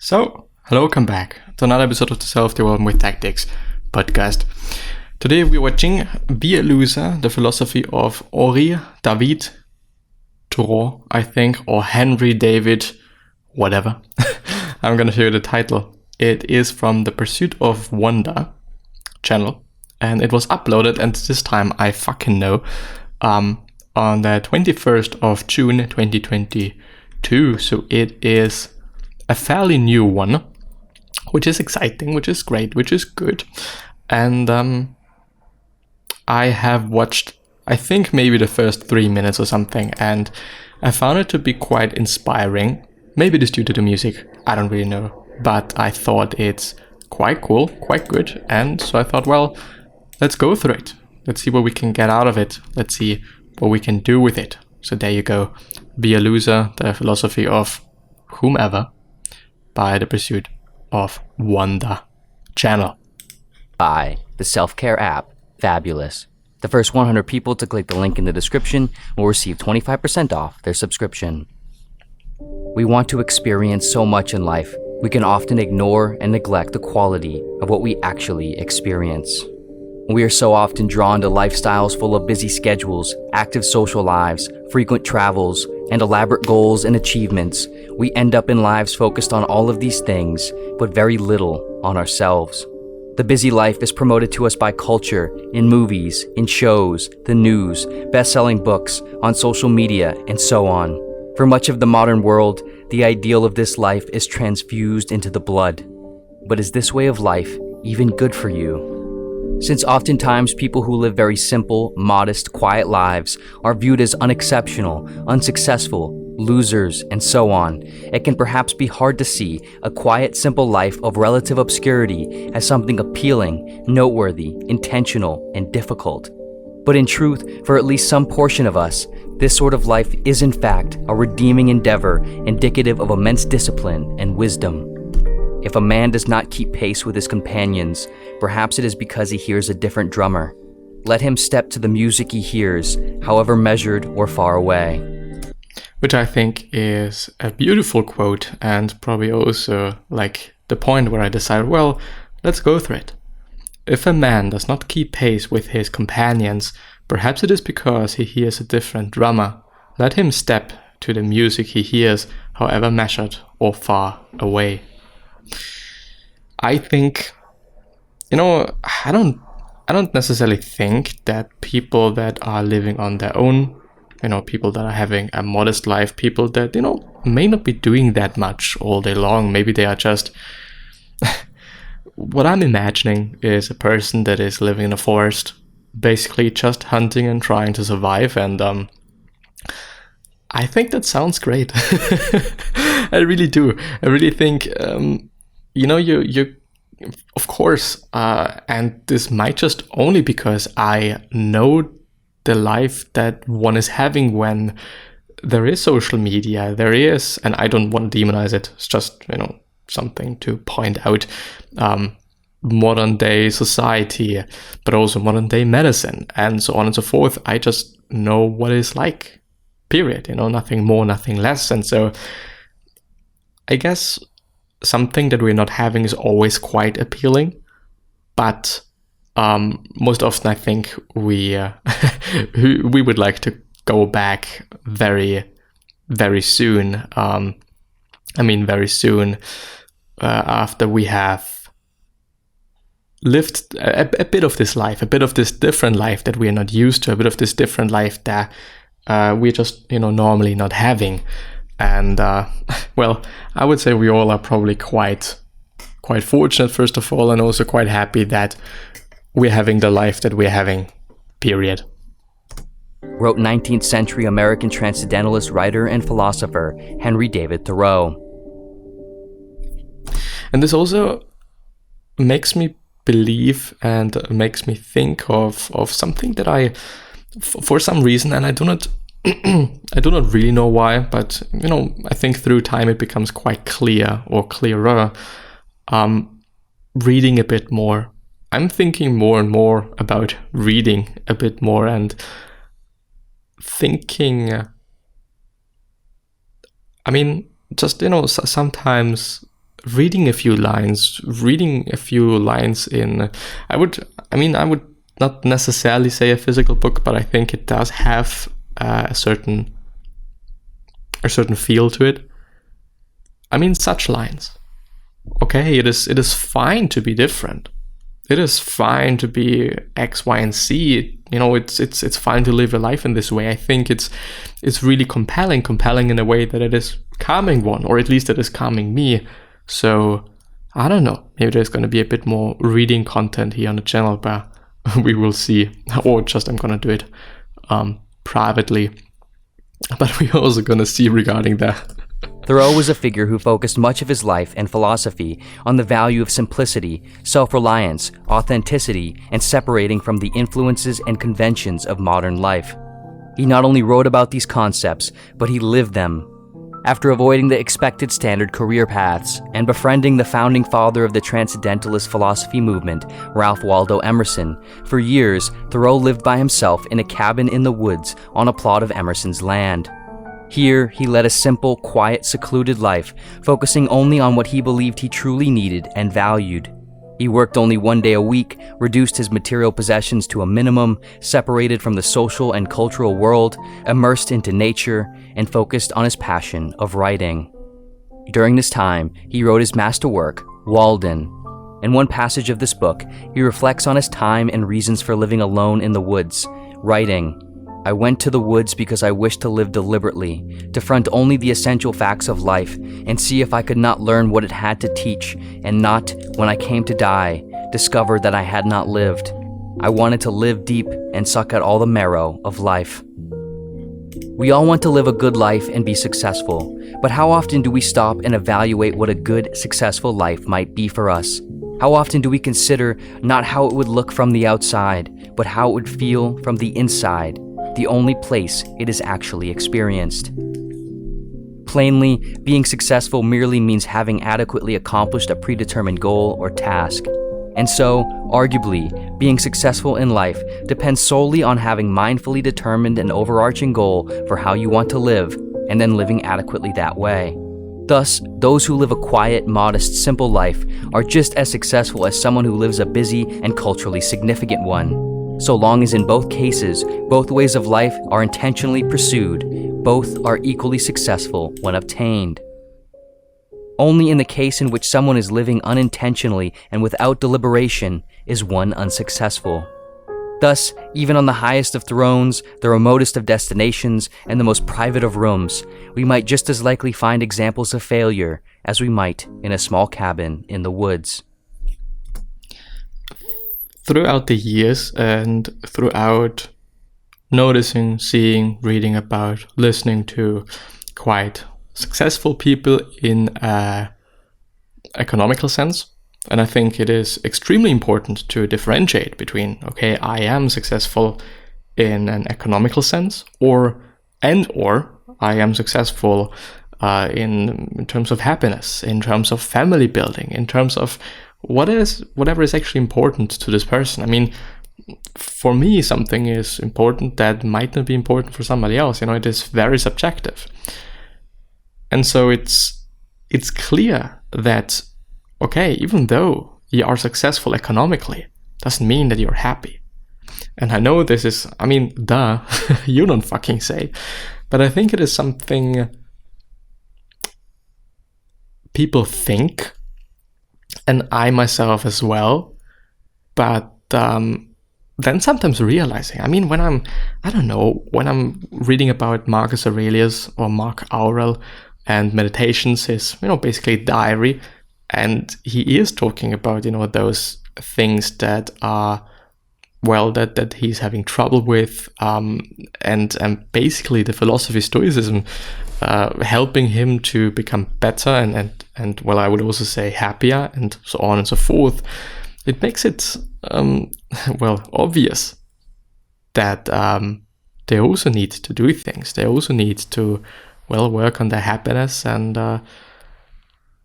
So, hello, welcome back to another episode of the Self-Development with Tactics podcast. Today we're watching Be a Loser, the philosophy of Henri David Thoreau, I think, or Henry David, whatever. I'm gonna show you the title. It is from the Pursuit of Wonder channel, and it was uploaded, and this time I fucking know, on the 21st of June 2022, so it is a fairly new one, which is exciting, which is great, which is good. And I have watched, I think, maybe the first 3 minutes or something, and I found it to be quite inspiring. Maybe it is due to the music, I don't really know, but I thought it's quite cool, quite good, and so I thought, well, let's go through it. Let's see what we can get out of it. Let's see what we can do with it. So there you go. Be a Loser, the philosophy of whomever, by the Pursuit of Wonder channel. By the self-care app, Fabulous. The first 100 people to click the link in the description will receive 25% off their subscription. We want to experience so much in life, we can often ignore and neglect the quality of what we actually experience. We are so often drawn to lifestyles full of busy schedules, active social lives, frequent travels, and elaborate goals and achievements. We end up in lives focused on all of these things, but very little on ourselves. The busy life is promoted to us by culture, in movies, in shows, the news, best-selling books, on social media, and so on. For much of the modern world, the ideal of this life is transfused into the blood. But is this way of life even good for you? Since oftentimes people who live very simple, modest, quiet lives are viewed as unexceptional, unsuccessful, losers, and so on, it can perhaps be hard to see a quiet, simple life of relative obscurity as something appealing, noteworthy, intentional, and difficult. But in truth, for at least some portion of us, this sort of life is in fact a redeeming endeavor indicative of immense discipline and wisdom. If a man does not keep pace with his companions, perhaps it is because he hears a different drummer. Let him step to the music he hears, however measured or far away. Which I think is a beautiful quote, and probably also like the point where I decided, well, let's go through it. If a man does not keep pace with his companions, perhaps it is because he hears a different drummer. Let him step to the music he hears, however measured or far away. I think, I don't necessarily think that people that are living on their own, people that are having a modest life, people that, may not be doing that much all day long. Maybe they are just, what I'm imagining is a person that is living in a forest, basically just hunting and trying to survive. And I think that sounds great. I really do. I really think, you of course, and this might just only because I know the life that one is having when there is social media, there is, and I don't want to demonize it, it's just, something to point out, modern day society, but also modern day medicine, and so on and so forth. I just know what it's like, period, nothing more, nothing less. And so I guess something that we're not having is always quite appealing, but most often I think we we would like to go back very, very soon. Very soon after we have lived a bit of this life, a bit of this different life that we are not used to, a bit of this different life that we're just normally not having. And well, I would say we all are probably quite fortunate, first of all, and also quite happy that we're having the life that we're having, period. Wrote 19th century American transcendentalist writer and philosopher Henry David Thoreau. And this also makes me believe and makes me think of something that I, for some reason, and I do not really know why, but I think through time it becomes quite clear or clearer. Reading a bit more. I'm thinking more and more about reading a bit more and thinking. Sometimes reading a few lines in, I would not necessarily say a physical book, but I think it does have a certain feel to it. I mean, such lines. Okay, it is fine to be different. It is fine to be X, Y, and Z. You know, it's fine to live a life in this way. I think it's really compelling in a way that it is calming one, or at least it is calming me. So I don't know. Maybe there's going to be a bit more reading content here on the channel, but we will see. Or just I'm going to do it privately. But we're also going to see regarding that. Thoreau was a figure who focused much of his life and philosophy on the value of simplicity, self-reliance, authenticity, and separating from the influences and conventions of modern life. He not only wrote about these concepts, but he lived them. After avoiding the expected standard career paths and befriending the founding father of the Transcendentalist philosophy movement, Ralph Waldo Emerson, for years, Thoreau lived by himself in a cabin in the woods on a plot of Emerson's land. Here, he led a simple, quiet, secluded life, focusing only on what he believed he truly needed and valued. He worked only 1 day a week, reduced his material possessions to a minimum, separated from the social and cultural world, immersed into nature, and focused on his passion of writing. During this time, he wrote his masterwork, Walden. In one passage of this book, he reflects on his time and reasons for living alone in the woods, writing, "I went to the woods because I wished to live deliberately, to front only the essential facts of life, and see if I could not learn what it had to teach, and not, when I came to die, discover that I had not lived. I wanted to live deep and suck out all the marrow of life." We all want to live a good life and be successful, but how often do we stop and evaluate what a good, successful life might be for us? How often do we consider not how it would look from the outside, but how it would feel from the inside? The only place it is actually experienced. Plainly, being successful merely means having adequately accomplished a predetermined goal or task. And so, arguably, being successful in life depends solely on having mindfully determined an overarching goal for how you want to live, and then living adequately that way. Thus, those who live a quiet, modest, simple life are just as successful as someone who lives a busy and culturally significant one. So long as in both cases, both ways of life are intentionally pursued, both are equally successful when obtained. Only in the case in which someone is living unintentionally and without deliberation is one unsuccessful. Thus, even on the highest of thrones, the remotest of destinations, and the most private of rooms, we might just as likely find examples of failure as we might in a small cabin in the woods. Throughout the years and throughout noticing, seeing, reading about, listening to quite successful people in an economical sense, and I think it is extremely important to differentiate between, okay, I am successful in an economical sense, or I am successful in terms of happiness, in terms of family building, in terms of whatever is actually important to this person. I mean, for me, something is important that might not be important for somebody else. You know, it is very subjective. And so it's clear that, okay, even though you are successful economically, doesn't mean that you're happy. And I know this is, I mean, duh, you don't fucking say. But I think it is something people think, and I myself as well, but then sometimes realizing, I mean, when I'm reading about Marcus Aurelius or Mark Aurel and Meditations, his, basically diary, and he is talking about, those things that are, that he's having trouble with, and basically the philosophy of Stoicism helping him to become better and I would also say happier and so on and so forth. It makes it obvious that they also need to do things. They also need to work on their happiness and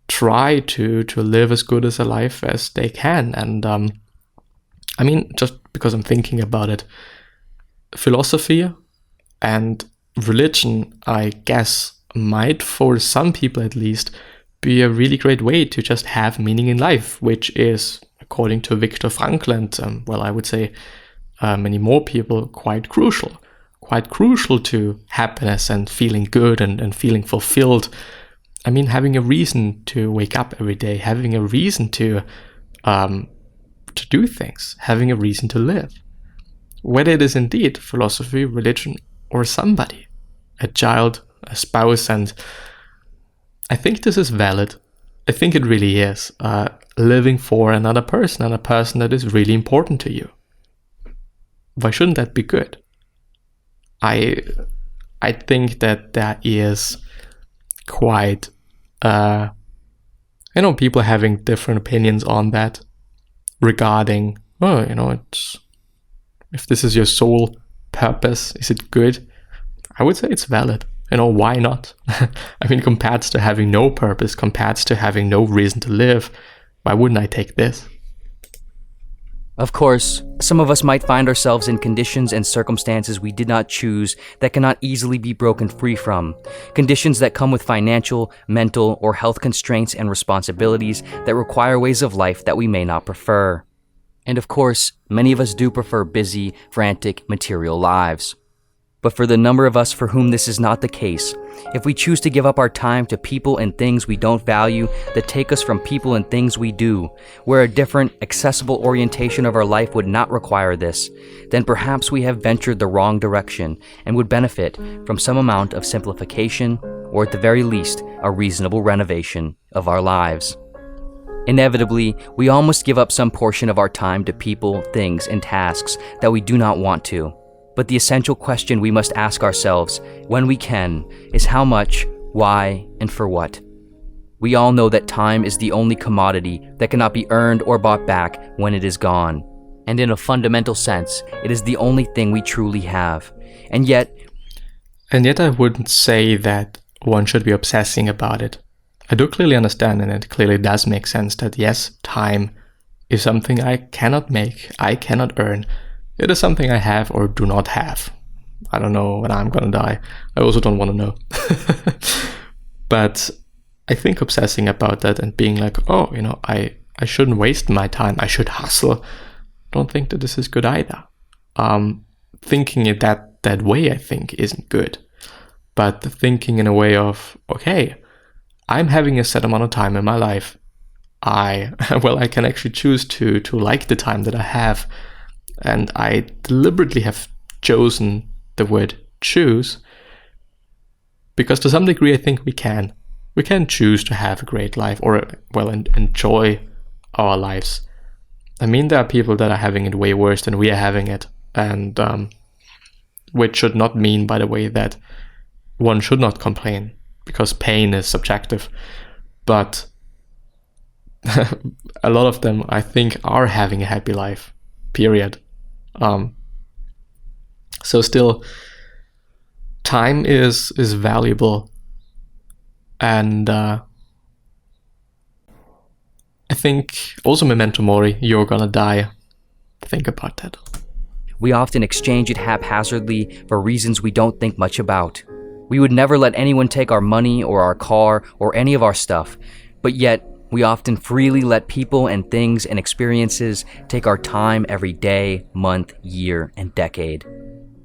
try to live as good as a life as they can. And I mean, just because I'm thinking about it, philosophy and religion, I guess, might, for some people at least, be a really great way to just have meaning in life, which is, according to Viktor Frankl and, well, I would say many more people, quite crucial to happiness and feeling good and feeling fulfilled. I mean, having a reason to wake up every day, having a reason to do things, having a reason to live. Whether it is indeed philosophy, religion, or somebody, a child, a spouse, and I think this is valid. I think it really is. Living for another person, and a person that is really important to you. Why shouldn't that be good? I think that there is quite, people having different opinions on that regarding, if this is your sole purpose, is it good? I would say it's valid. Why not? I mean, compared to having no purpose, compared to having no reason to live, why wouldn't I take this? Of course, some of us might find ourselves in conditions and circumstances we did not choose that cannot easily be broken free from. Conditions that come with financial, mental, or health constraints and responsibilities that require ways of life that we may not prefer. And of course, many of us do prefer busy, frantic, material lives. But for the number of us for whom this is not the case, if we choose to give up our time to people and things we don't value that take us from people and things we do, where a different, accessible orientation of our life would not require this, then perhaps we have ventured the wrong direction and would benefit from some amount of simplification, or at the very least, a reasonable renovation of our lives. Inevitably, we all must give up some portion of our time to people, things, and tasks that we do not want to. But the essential question we must ask ourselves, when we can, is how much, why, and for what. We all know that time is the only commodity that cannot be earned or bought back when it is gone. And in a fundamental sense, it is the only thing we truly have. And yet I wouldn't say that one should be obsessing about it. I do clearly understand, and it clearly does make sense that yes, time is something I cannot make, I cannot earn. It is something I have or do not have. I don't know when I'm gonna die. I also don't want to know. But I think obsessing about that and being like, I shouldn't waste my time, I should hustle. Don't think that this is good either. Thinking it that way, I think, isn't good. But thinking in a way of, okay, I'm having a set amount of time in my life. I can actually choose to like the time that I have. And I deliberately have chosen the word choose because to some degree I think we can choose to have a great life or, enjoy our lives. I mean, there are people that are having it way worse than we are having it, and which should not mean, by the way, that one should not complain, because pain is subjective. But a lot of them, I think, are having a happy life, period. So still, time is valuable, and I think also memento mori, you're gonna die. Think about that. we often exchange it haphazardly for reasons we don't think much about. We would never let anyone take our money or our car or any of our stuff, but yet we often freely let people and things and experiences take our time every day, month, year, and decade.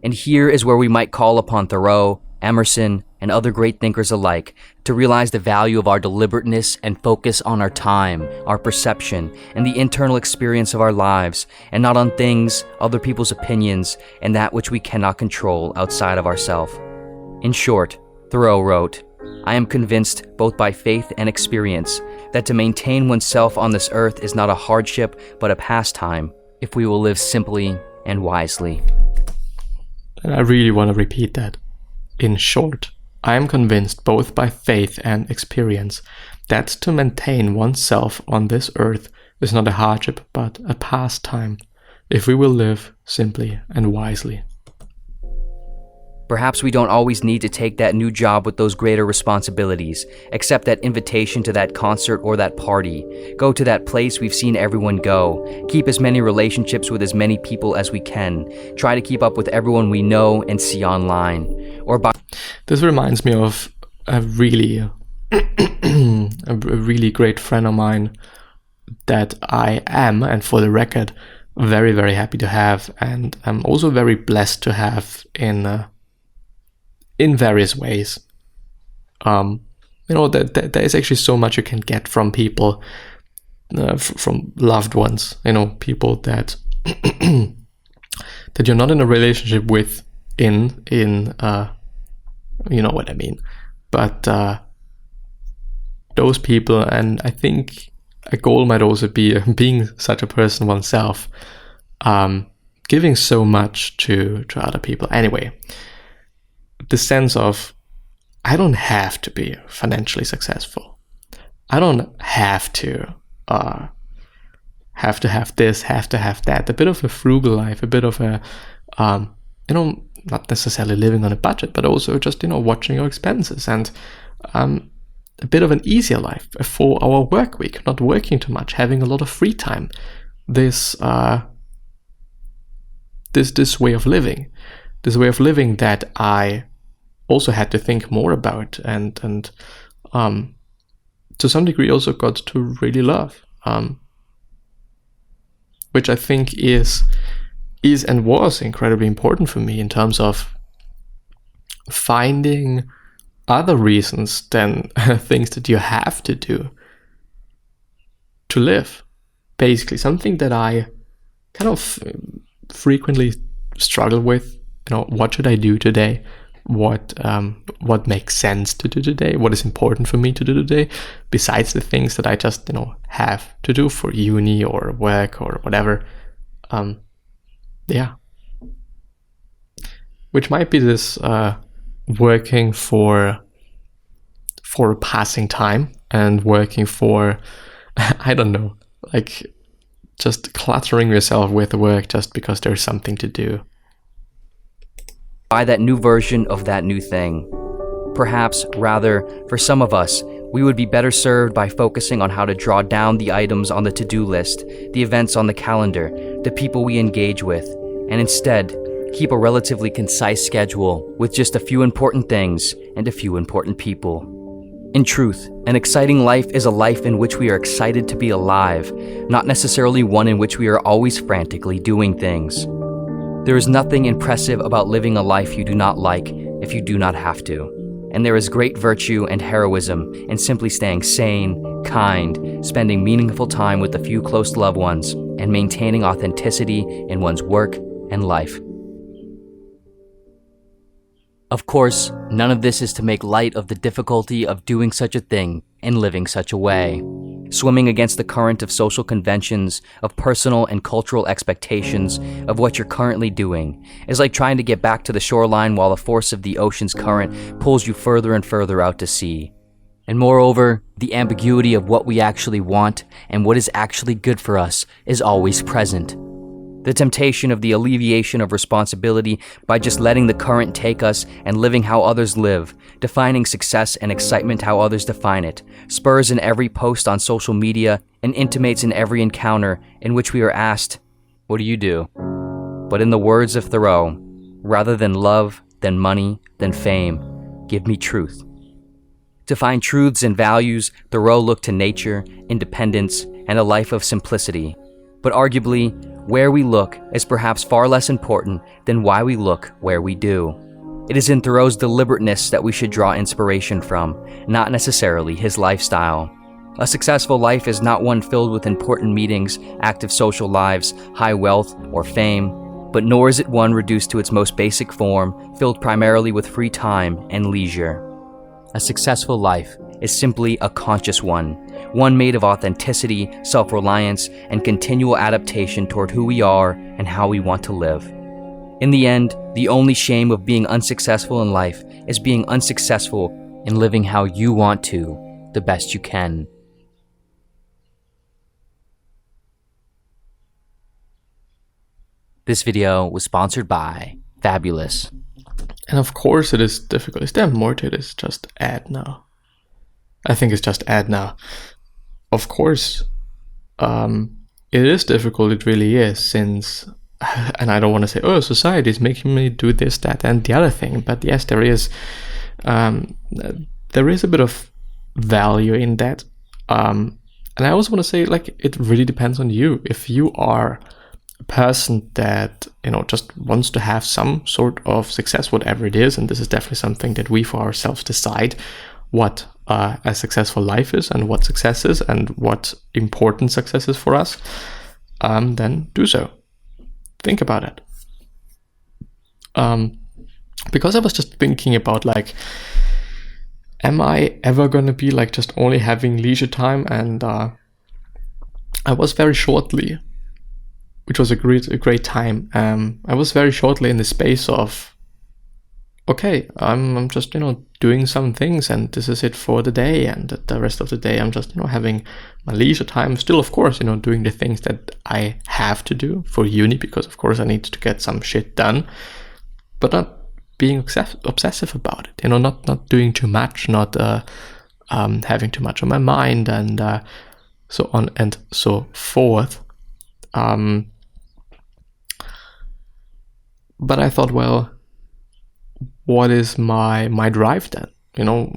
And here is where we might call upon Thoreau, Emerson, and other great thinkers alike to realize the value of our deliberateness and focus on our time, our perception, and the internal experience of our lives, and not on things, other people's opinions, and that which we cannot control outside of ourselves. In short, Thoreau wrote, "I am convinced, both by faith and experience, that to maintain oneself on this earth is not a hardship but a pastime, if we will live simply and wisely." And I really want to repeat that. In short, I am convinced, both by faith and experience, that to maintain oneself on this earth is not a hardship but a pastime, if we will live simply and wisely. Perhaps we don't always need to take that new job with those greater responsibilities, accept that invitation to that concert or that party, go to that place we've seen everyone go, keep as many relationships with as many people as we can, try to keep up with everyone we know and see online, or by... This reminds me of a really a really great friend of mine that I am, and for the record, very, very happy to have, and I'm also very blessed to have in various ways. There is actually so much you can get from people, from loved ones, people that that you're not in a relationship with in you know what I mean, but those people. And I think a goal might also be being such a person oneself, giving so much to other people. Anyway, the sense of, I don't have to be financially successful. I don't have to have this, have to have that. A bit of a frugal life, a bit of a, not necessarily living on a budget, but also just, watching your expenses, and a bit of an easier life, a 4-hour work week, not working too much, having a lot of free time. This way of living that I also had to think more about, and to some degree also got to really love, which I think is and was incredibly important for me in terms of finding other reasons than things that you have to do to live. Basically, something that I kind of frequently struggle with. What should I do today? What makes sense to do today? What is important for me to do today? Besides the things that I just have to do for uni or work or whatever. Which might be this working for passing time, and working for I don't know, like just cluttering yourself with work just because there's something to do. Buy that new version of that new thing. Perhaps, rather, for some of us, we would be better served by focusing on how to draw down the items on the to-do list, the events on the calendar, the people we engage with, and instead, keep a relatively concise schedule with just a few important things and a few important people. In truth, an exciting life is a life in which we are excited to be alive, not necessarily one in which we are always frantically doing things. There is nothing impressive about living a life you do not like if you do not have to. And there is great virtue and heroism in simply staying sane, kind, spending meaningful time with a few close loved ones, and maintaining authenticity in one's work and life. Of course, none of this is to make light of the difficulty of doing such a thing and living such a way. Swimming against the current of social conventions, of personal and cultural expectations of what you're currently doing is like trying to get back to the shoreline while the force of the ocean's current pulls you further and further out to sea. And moreover, the ambiguity of what we actually want and what is actually good for us is always present. The temptation of the alleviation of responsibility by just letting the current take us and living how others live, defining success and excitement how others define it, spurs in every post on social media and intimates in every encounter in which we are asked, "What do you do?" But in the words of Thoreau, rather than love, than money, than fame, give me truth. To find truths and values, Thoreau looked to nature, independence, and a life of simplicity. But arguably, where we look is perhaps far less important than why we look where we do. It is in Thoreau's deliberateness that we should draw inspiration from, not necessarily his lifestyle. A successful life is not one filled with important meetings, active social lives, high wealth, or fame, but nor is it one reduced to its most basic form, filled primarily with free time and leisure. A successful life is simply a conscious one made of authenticity, self-reliance, and continual adaptation toward who we are and how we want to live. In the end, the only shame of being unsuccessful in life is being unsuccessful in living how you want to, the best you can. This video was sponsored by Fabulous. And of course it is difficult. Is there more to this? Just add now. I think it's just add now. Of course, it is difficult. It really is, since, and I don't want to say, oh, society is making me do this, that, and the other thing. But yes, there is a bit of value in that. And I also want to say, like, it really depends on you. If you are a person that, just wants to have some sort of success, whatever it is, and this is definitely something that we for ourselves decide what a successful life is and what success is and what important success is for us, then do so. Think about it. Because I was just thinking about, like, am I ever going to be like just only having leisure time? And I was very shortly, which was a great time. I was very shortly in the space of, okay, I'm just, doing some things and this is it for the day. And the rest of the day, I'm just, having my leisure time. Still, of course, doing the things that I have to do for uni, because of course I need to get some shit done, but not being obsessive about it, not doing too much, not having too much on my mind, and so on and so forth. But I thought, well, what is my drive then?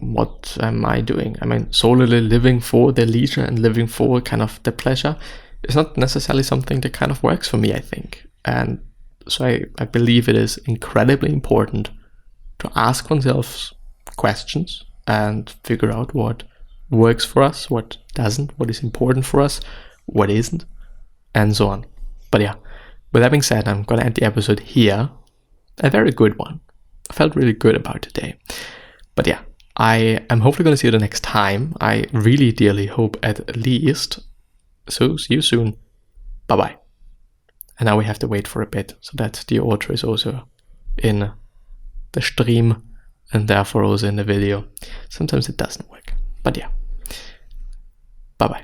What am I doing? I mean, solely living for the leisure and living for kind of the pleasure is not necessarily something that kind of works for me, I think. And so I believe it is incredibly important to ask oneself questions and figure out what works for us, what doesn't, what is important for us, what isn't, and so on. But yeah, with that being said, I'm going to end the episode here. A very good one. I felt really good about today. But yeah, I am hopefully going to see you the next time. I really dearly hope at least. So see you soon. Bye-bye. And now we have to wait for a bit so that the outro is also in the stream and therefore also in the video. Sometimes it doesn't work. But yeah. Bye-bye.